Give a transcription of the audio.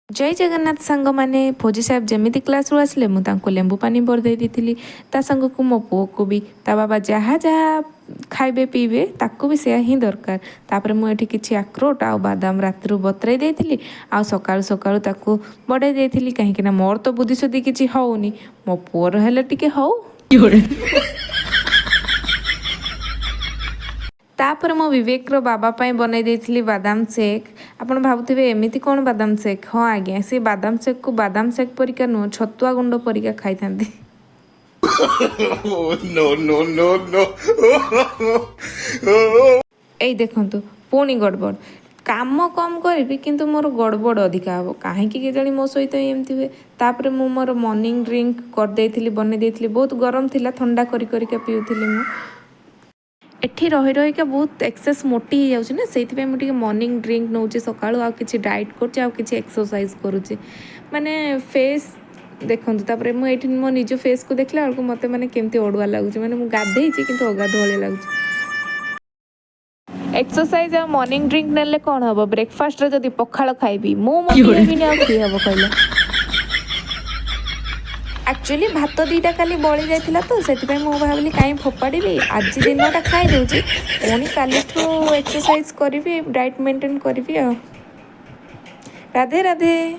जय जगन्नाथ सांग मैंने फौजी साहेब जमीती क्लास रू आसले मुझे लेंबू पानी बरदे दी ता संग को मो पुओ को भी ता बाबा जहाँ जहाँ खाइबे पीबे ताकू भी सेया ही दरकार तापर मुझे किसी आक्रोट आ बादाम राति बतराई देती आ सकाळु सकाळु ताकू बढ़ाई देती कहीं मोर तो बुद्धि सुद्धि किसी होनी मो पुओर हेले टिके हो तापर मो विवेक रो बाबा पाई बनई देथिली बादाम शेक आपण भाबुथिबे एमिति कोन बादाम शेक हाँ आज्ञा से बादाम शेक को बादाम शेक परिका नुह छतुआ गुंड परिका खाई थांती no, no, no, no. एई देखंतु पुणी गड़बड़ काम कम करी किंतु मोर गड़बड़ अधिका हम कहीं केजाणी मो सहित एमती हुए तापर मु मोर मॉर्निंग ड्रिंक कर देथिली बने देथिली बहुत गरम थिला ठंडा करी करिका पिउथिली मु एठी रही रहीका बहुत एक्सेस मोटी हो जाऊँ ना से मुझे मॉर्निंग ड्रिंक नौ सकाळु आ किछि डाइट कर एक्सरसाइज करुचे माने फेस देखते तापर मुझे मो निज फेस को देखला बेलू मत मैंने केमती अड़ुआ लगुच मैंने मुझे गाधे कि अगाध भाई लगुच एक्सरसाइज आ मॉर्निंग ड्रिंक नेले कौन हम ब्रेकफास्ट रे जदि पखाळ खाइबी मो मोटी आ कि हम कहला एक्चुअली भात दीटा खाली बड़ी जाइला तो से भाविली कहीं फोपाड़ी आज दिनटा खाई दूसरी पुणी काली एक्सरसाइज करी डाइट मेंटेन करी राधे राधे।